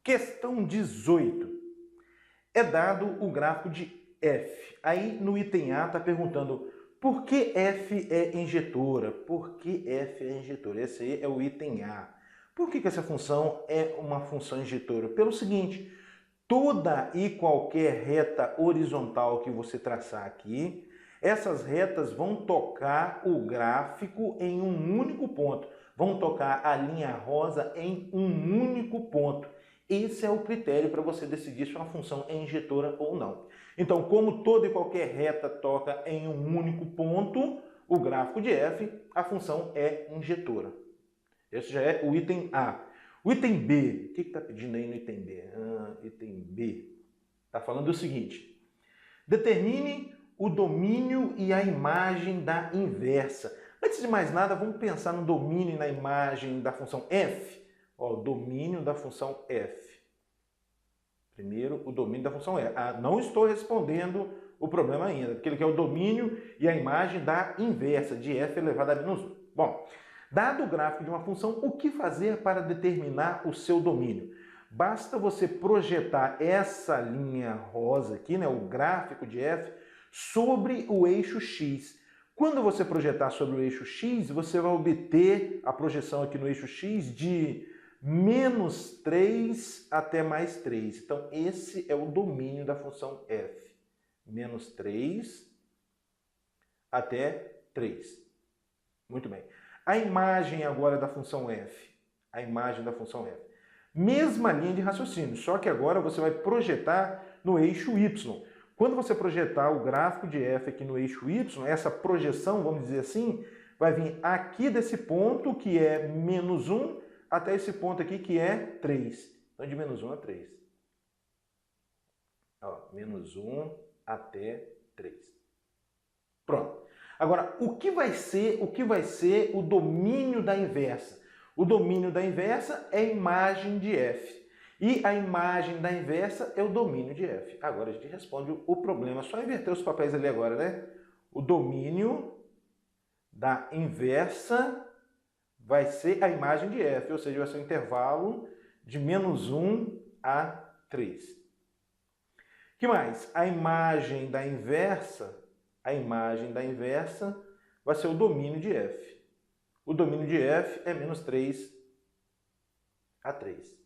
Questão 18. É dado o gráfico de f. Aí no item A está perguntando por que f é injetora? Por que f é injetora? Esse aí é o item A. Por que essa função é uma função injetora? Pelo seguinte, toda e qualquer reta horizontal que você traçar aqui, essas retas vão tocar o gráfico em um único ponto. Vão tocar a linha rosa em um único ponto. Esse é o critério para você decidir se uma função é injetora ou não. Então, como toda e qualquer reta toca em um único ponto, o gráfico de f, a função é injetora. Esse já é o item A. O item B, o que está pedindo aí no item B? Item B está falando o seguinte: determine o domínio e a imagem da inversa. Antes de mais nada, vamos pensar no domínio e na imagem da função f. Ó, domínio da função f. Primeiro, o domínio da função f. Não estou respondendo o problema ainda, porque ele quer o domínio e a imagem da inversa, de f elevado a menos 1. Bom, dado o gráfico de uma função, o que fazer para determinar o seu domínio? Basta você projetar essa linha rosa aqui, né, o gráfico de f, sobre o eixo x. Quando você projetar sobre o eixo x, você vai obter a projeção aqui no eixo x de menos 3 até mais 3. Então, esse é o domínio da função f. Menos 3 até 3. Muito bem. A imagem agora da função f. A imagem da função f. Mesma linha de raciocínio, só que agora você vai projetar no eixo y. Quando você projetar o gráfico de f aqui no eixo y, essa projeção, vamos dizer assim, vai vir aqui desse ponto, que é menos 1, até esse ponto aqui, que é 3. Então, de menos 1 a 3. Ó, menos 1 até 3. Pronto. Agora, o que vai ser o domínio da inversa? O domínio da inversa é a imagem de f. E a imagem da inversa é o domínio de f. Agora a gente responde o problema. Só inverter os papéis ali agora, né? O domínio da inversa vai ser a imagem de f, ou seja, vai ser o intervalo de menos 1 a 3. O que mais? A imagem da inversa vai ser o domínio de f. O domínio de f é menos 3 a 3.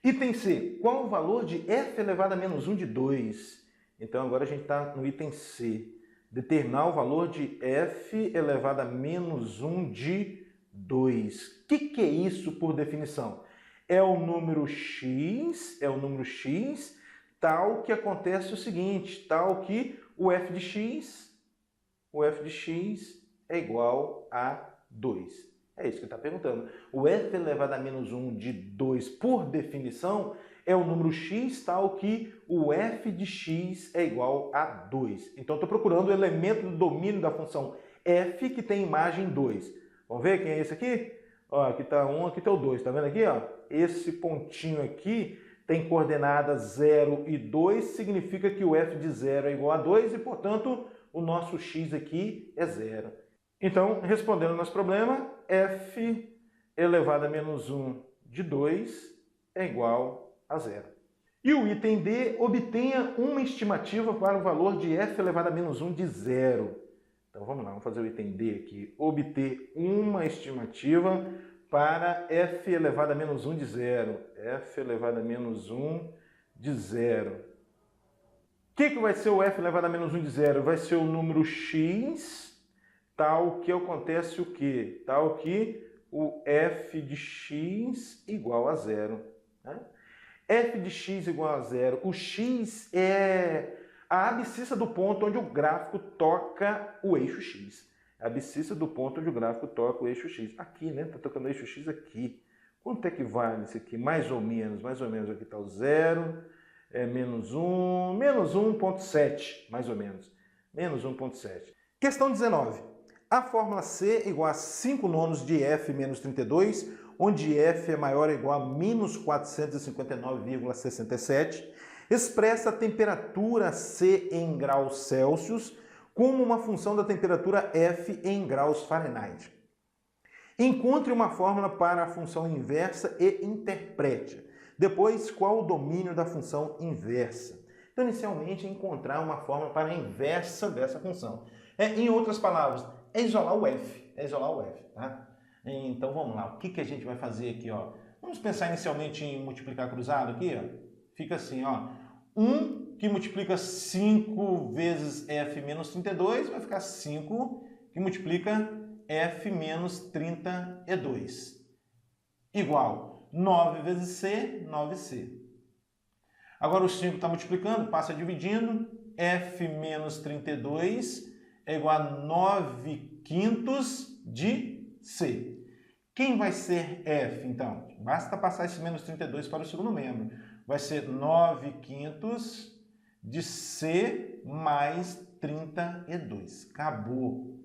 Item C. Qual o valor de f elevado a menos 1 de 2? Então agora a gente está no item C. Determinar o valor de f elevado a menos 1 de 2. O que é isso por definição? É o número x, tal que acontece o seguinte, tal que o f de x é igual a 2. É isso que ele está perguntando. O f elevado a menos 1 de 2, por definição, é o número x tal que o f de x é igual a 2. Então, estou procurando o elemento do domínio da função f que tem imagem 2. Vamos ver quem é esse aqui? Ó, aqui está 1, aqui está o 2. Está vendo aqui? Ó? Esse pontinho aqui tem coordenadas 0 e 2, significa que o f de 0 é igual a 2 e, portanto, o nosso x aqui é 0. Então, respondendo ao nosso problema, f elevado a menos 1 de 2 é igual a 0. E o item D, obtenha uma estimativa para o valor de f elevado a menos 1 de 0. Então, vamos lá, vamos fazer o item D aqui. Obter uma estimativa para f elevado a menos 1 de 0. f elevado a menos 1 de 0. O que vai ser o f elevado a menos 1 de 0? Vai ser o número x, tal que acontece o quê? Tal que o f de x igual a 0. Né? F de x igual a 0. O x é a abscissa do ponto onde o gráfico toca o eixo x. A abscissa do ponto onde o gráfico toca o eixo x. Aqui, né? Está tocando o eixo x aqui. Quanto é que vale isso aqui? Mais ou menos. Aqui está o 0. É menos 1. Menos 1,7. Mais ou menos. Menos 1,7. Questão 19. A fórmula C igual a 5 nonos de f menos 32, onde f é maior ou igual a menos 459,67, expressa a temperatura C em graus Celsius como uma função da temperatura F em graus Fahrenheit. Encontre uma fórmula para a função inversa e interprete. Depois, qual o domínio da função inversa? Então, inicialmente, é encontrar uma fórmula para a inversa dessa função. Em outras palavras, é isolar o f. É isolar o f, tá? Então, vamos lá. O que a gente vai fazer aqui, ó? Vamos pensar inicialmente em multiplicar cruzado aqui, ó. Fica assim, ó. 1 que multiplica 5 vezes f menos 32 vai ficar 5 que multiplica f menos 32. Igual 9 vezes c, 9c. Agora o 5 está multiplicando, passa dividindo. F menos 32 é igual a 9 quintos de c. Quem vai ser f, então? Basta passar esse menos 32 para o segundo membro. Vai ser 9 quintos de c mais 32. Acabou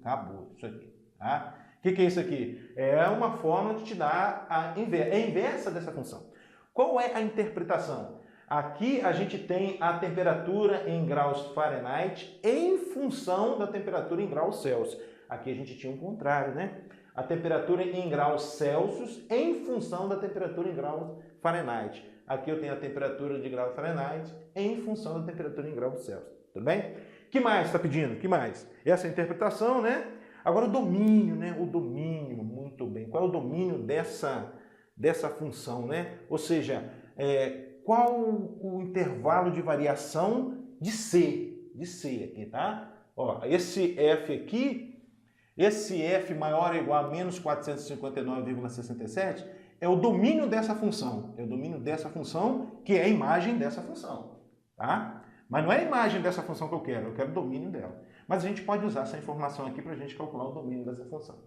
isso aqui. Tá? O que é isso aqui? É uma forma de te dar a inversa dessa função. Qual é a interpretação? Aqui a gente tem a temperatura em graus Fahrenheit em função da temperatura em graus Celsius. Aqui a gente tinha um contrário, né? A temperatura em graus Celsius em função da temperatura em graus Fahrenheit. Aqui eu tenho a temperatura de grau Fahrenheit em função da temperatura em graus Celsius. Tudo bem? Que mais está pedindo? Que mais? Essa interpretação, né? Agora o domínio, né? O domínio, muito bem. Qual é o domínio dessa função, né? Ou seja, qual o intervalo de variação de C? De C aqui, tá? Ó, esse F aqui, esse F maior ou igual a menos 459,67 é o domínio dessa função. É o domínio dessa função que é a imagem dessa função, tá? Mas não é a imagem dessa função que eu quero o domínio dela. Mas a gente pode usar essa informação aqui para a gente calcular o domínio dessa função.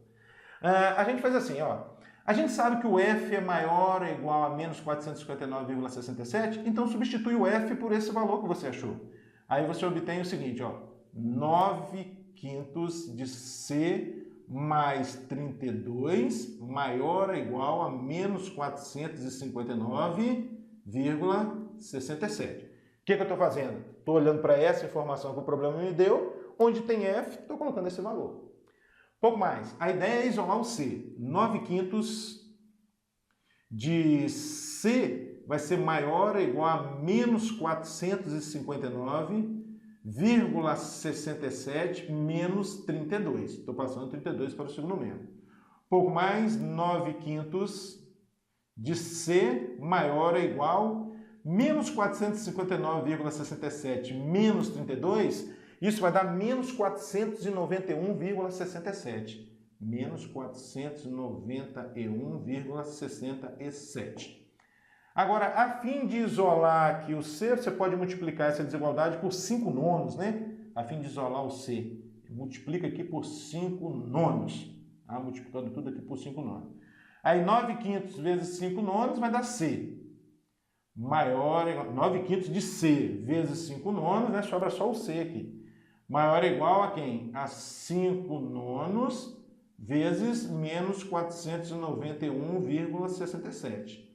A gente faz assim, ó. A gente sabe que o f é maior ou igual a menos 459,67, então substitui o f por esse valor que você achou. Aí você obtém o seguinte, ó. 9 quintos de c mais 32 maior ou igual a menos 459,67. O que eu estou fazendo? Estou olhando para essa informação que o problema me deu, onde tem f, estou colocando esse valor. Pouco mais. A ideia é isolar o c. 9 quintos de c vai ser maior ou igual a menos 459,67 menos 32. Estou passando 32 para o segundo membro. Pouco mais, 9 quintos de c maior ou igual a menos 459,67 menos 32, isso vai dar menos 491,67. Menos 491,67. Agora, a fim de isolar aqui o C, você pode multiplicar essa desigualdade por 5 nonos, né? A fim de isolar o C. Multiplica aqui por 5 nonos. Tá? Multiplicando tudo aqui por 5 nonos. Aí 9 quintos vezes 5 nonos vai dar C. Maior, 9 quintos de C vezes 5 nonos, né? Sobra só o C aqui. Maior ou igual a quem? A 5 nonos vezes menos 491,67.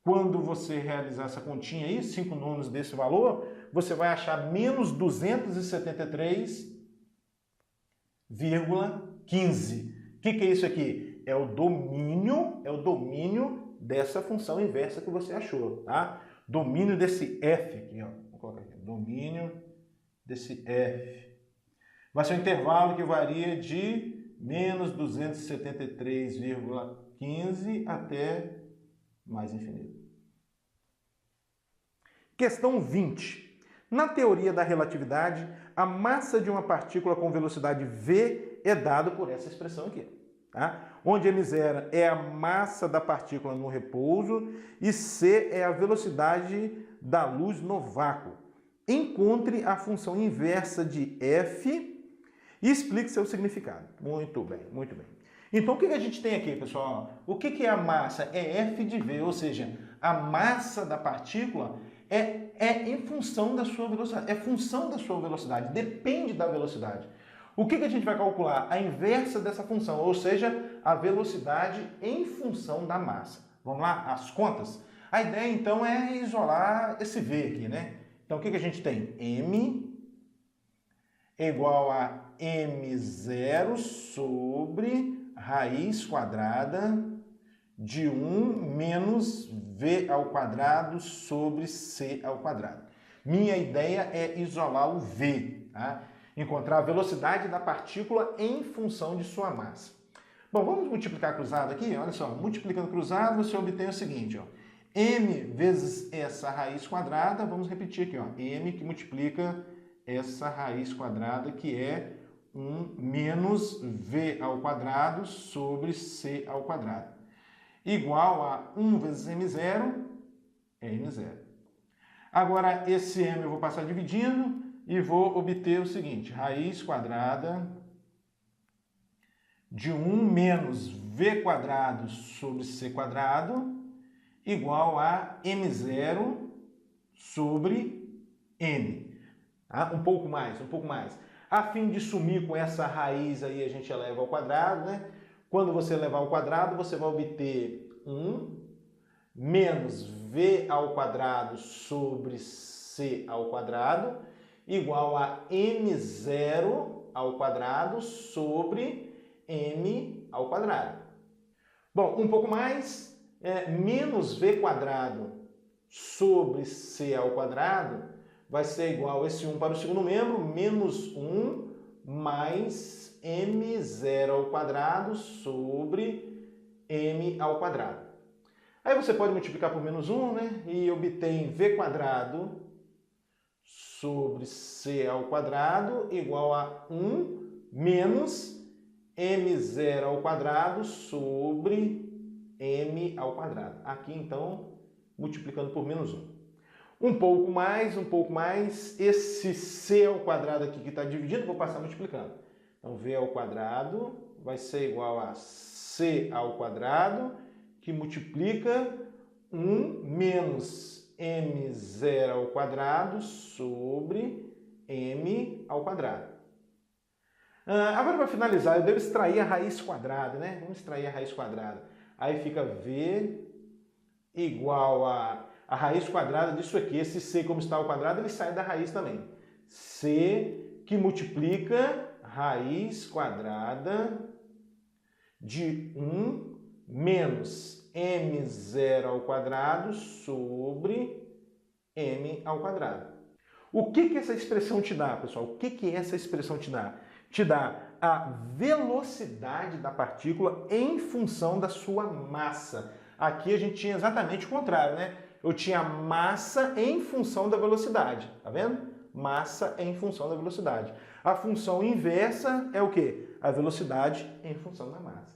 Quando você realizar essa continha aí, 5 nonos desse valor, você vai achar menos 273,15. O que é isso aqui? É o domínio dessa função inversa que você achou, tá? Domínio desse f aqui, ó. Vou colocar aqui. Domínio desse f. Vai ser um intervalo que varia de menos 273,15 até mais infinito. Questão 20. Na teoria da relatividade, a massa de uma partícula com velocidade v é dada por essa expressão aqui. Tá? Onde m0 é a massa da partícula no repouso e c é a velocidade da luz no vácuo. Encontre a função inversa de f e explique seu significado. Muito bem, muito bem. Então, o que a gente tem aqui, pessoal? O que é a massa? É f de v, ou seja, a massa da partícula é em função da sua velocidade. É função da sua velocidade, depende da velocidade. O que a gente vai calcular? A inversa dessa função, ou seja, a velocidade em função da massa. Vamos lá? As contas? A ideia, então, é isolar esse v aqui, né? Então, o que a gente tem? M é igual a m0 sobre raiz quadrada de 1 menos v ao quadrado sobre c ao quadrado. Minha ideia é isolar o v, tá? Encontrar a velocidade da partícula em função de sua massa. Bom, vamos multiplicar cruzado aqui? Olha só, multiplicando cruzado você obtém o seguinte, ó, m vezes essa raiz quadrada, vamos repetir aqui, ó, m que multiplica essa raiz quadrada, que é 1 menos v ao quadrado sobre c ao quadrado, igual a 1 vezes m0 é m0. Agora, esse m eu vou passar dividindo e vou obter o seguinte, raiz quadrada de 1 menos v quadrado sobre c quadrado igual a m0 sobre n. Tá? Um pouco mais, um pouco mais. A fim de sumir com essa raiz aí, a gente eleva ao quadrado, né? Quando você elevar ao quadrado, você vai obter 1 menos v ao quadrado sobre c ao quadrado igual a m0 ao quadrado sobre m ao quadrado. Bom, um pouco mais, menos v quadrado sobre c ao quadrado vai ser igual a esse 1 para o segundo membro, menos 1 mais m0 ao quadrado sobre m ao quadrado. Aí você pode multiplicar por menos 1, né? E obtém v quadrado sobre c ao quadrado igual a 1 menos m0 ao quadrado sobre m ao quadrado. Aqui, então, multiplicando por menos 1. Um pouco mais, esse c ao quadrado aqui que está dividido, vou passar multiplicando. Então, v ao quadrado vai ser igual a c ao quadrado, que multiplica 1 menos m0 ao quadrado sobre m ao quadrado. Agora, para finalizar, eu devo extrair a raiz quadrada, né? Vamos extrair a raiz quadrada. Aí fica v igual a raiz quadrada disso aqui. Esse c, como está ao quadrado, ele sai da raiz também. C que multiplica raiz quadrada de 1 menos m0 ao quadrado sobre m ao quadrado. O que essa expressão te dá, pessoal? O que essa expressão te dá? Te dá a velocidade da partícula em função da sua massa. Aqui a gente tinha exatamente o contrário, né? Eu tinha massa em função da velocidade, tá vendo? Massa em função da velocidade. A função inversa é o quê? A velocidade em função da massa.